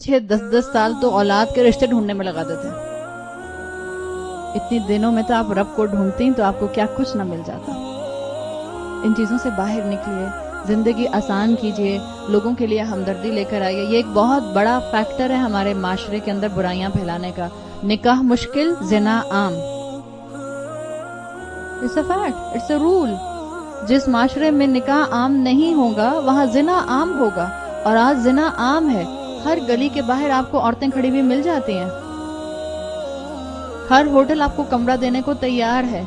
6-10 سال تو اولاد کے رشتے ڈھونڈنے میں لگا دیتے ہیں. اتنی دنوں میں تو آپ رب کو ڈھونڈتی تو آپ کو کیا کچھ نہ مل جاتا. ان چیزوں سے باہر نکلیے, زندگی آسان کیجیے, لوگوں کے لیے ہمدردی لے کر آئیے. یہ ایک بہت بڑا فیکٹر ہے ہمارے معاشرے کے اندر برائیاں پھیلانے کا. نکاح مشکل, زنا عام. It's a fact, it's a rule. جس معاشرے میں نکاح عام نہیں ہوگا وہاں زنا عام ہوگا. اور آج زنا عام ہے. ہر گلی کے باہر آپ کو عورتیں کھڑی ہوئی مل جاتی ہیں. ہر ہوٹل آپ کو کمرہ دینے کو تیار ہے.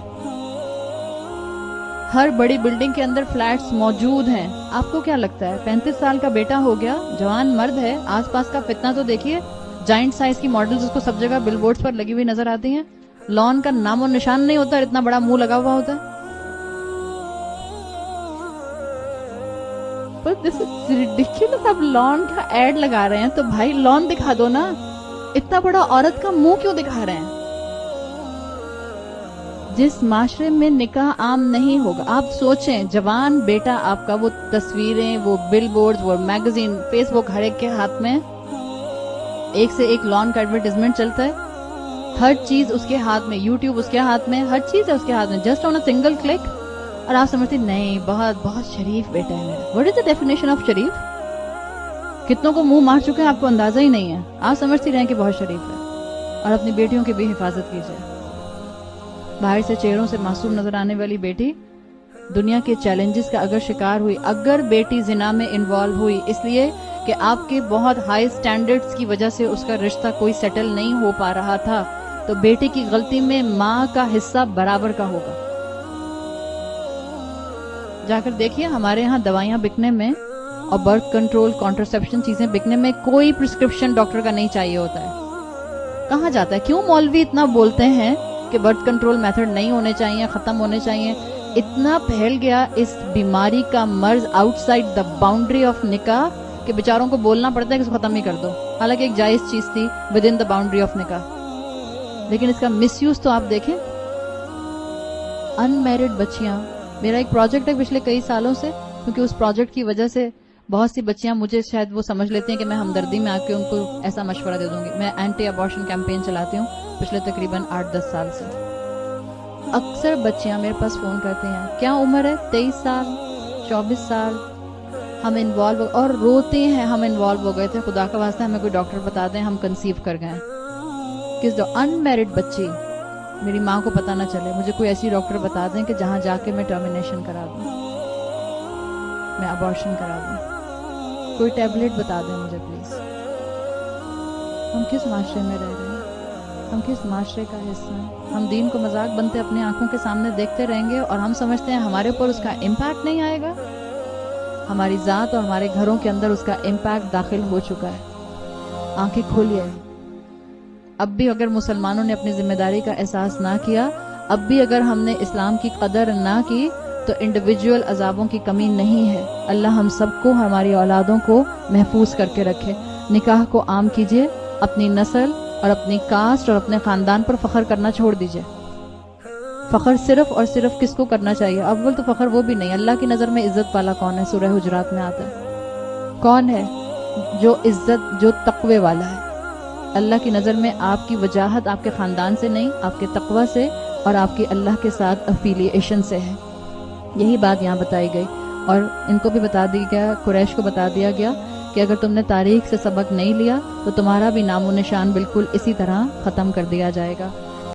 ہر بڑی بلڈنگ کے اندر فلیٹس موجود ہیں. آپ کو کیا لگتا ہے 35 سال کا بیٹا ہو گیا, جوان مرد ہے, آس پاس کا فتنہ تو دیکھیے. جائنٹ سائز کی ماڈلز اس کو سب جگہ بل بورڈز پر لگی ہوئی نظر آتی ہیں. لان کا نام و نشان نہیں ہوتا, اتنا بڑا منہ لگا ہوا ہوتا ہے. But this is ridiculous. آپ لان کا ایڈ لگا رہے ہیں تو بھائی لان دکھا دو نا. اتنا بڑا عورت کا منہ کیوں دکھا رہے ہیں؟ جس معاشرے میں نکاح عام نہیں ہوگا, آپ سوچیں جوان بیٹا آپ کا, وہ تصویریں, وہ بل بورڈز, وہ میگزین, فیس بک, ہر ایک کے ہاتھ میں ایک سے ایک لان کا ایڈورٹائزمنٹ چلتا ہے. ہر چیز اس کے ہاتھ میں, یوٹیوب اس کے ہاتھ میں, ہر چیز ہے اس کے ہاتھ میں, just on a single click. اور آپ سمجھتے نہیں بہت بہت شریف بیٹا ہے میرا. What is the definition of شریف؟ کتنوں کو منہ مار چکے ہیں آپ کو اندازہ ہی نہیں ہے. آپ سمجھتی رہیں کہ بہت شریف ہے. اور اپنی بیٹیوں کی بھی حفاظت کیجیے. باہر سے چہروں سے معصوم نظر آنے والی بیٹی دنیا کے چیلنجز کا اگر شکار ہوئی, اگر بیٹی زنا میں انوالو ہوئی اس لیے کہ آپ کے بہت ہائی سٹینڈرڈز کی وجہ سے اس کا رشتہ کوئی سیٹل نہیں ہو پا رہا تھا, تو بیٹی کی غلطی میں ماں کا حصہ برابر کا ہوگا. جا کر دیکھیے ہمارے ہاں دوائیاں بکنے میں اور برتھ کنٹرول, کانٹرسیپشن چیزیں بکنے میں کوئی پرسکرپشن ڈاکٹر کا نہیں چاہیے ہوتا ہے. کہاں جاتا ہے؟ کیوں مولوی اتنا بولتے ہیں کہ برتھ کنٹرول میتھڈ نہیں ہونے چاہیے, ختم ہونے چاہیے؟ اتنا پھیل گیا اس بیماری کا مرض out side the boundary of نکاح کہ بیچاروں کو بولنا پڑتا ہے کہ اس کو ختم ہی کر دو, حالانکہ ایک جائز چیز تھی with in the boundary of نکاح. لیکن اس کا مس یوز تو آپ دیکھیں. ان میرڈ بچیاں, میرا ایک پروجیکٹ ہے پچھلے کئی سالوں سے, کیونکہ اس پروجیکٹ کی وجہ سے بہت سی بچیاں مجھے شاید وہ سمجھ لیتی ہیں کہ میں ہمدردی میں آ کے ان کو ایسا مشورہ دے دوں گی. میں اینٹی ابارشن کیمپین چلاتی ہوں پچھلے تقریباً 8-10 سال سے. اکثر بچیاں میرے پاس فون کرتی ہیں, کیا عمر ہے؟ 23 سال, 24 سال. ہم انوالو اور روتے ہیں, ہم انوالو ہو گئے تھے, خدا کا واسطہ ہمیں کوئی ڈاکٹر بتا دیں, ہم کنسیو کر گئے. کس جو ان میرڈ بچی, میری ماں کو پتا نہ چلے, مجھے کوئی ایسی ڈاکٹر بتا دیں کہ جہاں جا کے میں ٹرمینیشن کرا دوں, میں ابارشن کرا دوں. کوئی ٹیبلٹ بتا دیں مجھے پلیز. ہم کس معاشرے میں رہ رہے ہیں؟ ہم کس معاشرے کا حصہ ہیں؟ ہم دین کو مذاق بنتے اپنی آنکھوں کے سامنے دیکھتے رہیں گے اور ہم سمجھتے ہیں ہمارے اوپر اس کا امپیکٹ نہیں آئے گا. ہماری ذات اور ہمارے گھروں کے اندر اس کا امپیکٹ داخل ہو چکا ہے. آنکھیں کھولیے. اب بھی اگر مسلمانوں نے اپنی ذمہ داری کا احساس نہ کیا, اب بھی اگر ہم نے اسلام کی قدر نہ کی, تو انڈیویجول عذابوں کی کمی نہیں ہے. اللہ ہم سب کو, ہماری اولادوں کو محفوظ کر کے رکھے. نکاح کو عام کیجیے. اپنی نسل اور اپنی کاسٹ اور اپنے خاندان پر فخر کرنا چھوڑ دیجیے. فخر صرف اور صرف کس کو کرنا چاہیے؟ اول تو فخر وہ بھی نہیں, اللہ کی نظر میں عزت والا کون ہے؟ سورہ حجرات میں آتا ہے. کون ہے جو عزت, جو تقوی والا ہے؟ اللہ کی نظر میں آپ کی وجاہت آپ کے خاندان سے نہیں, آپ کے تقوی سے اور آپ کی اللہ کے ساتھ افیلیشن سے ہے. یہی بات یہاں بتائی گئی. اور ان کو بھی بتا دیا گیا, قریش کو بتا دیا گیا کہ اگر تم نے تاریخ سے سبق نہیں لیا تو تمہارا بھی نام و نشان بالکل اسی طرح ختم کر دیا جائے گا.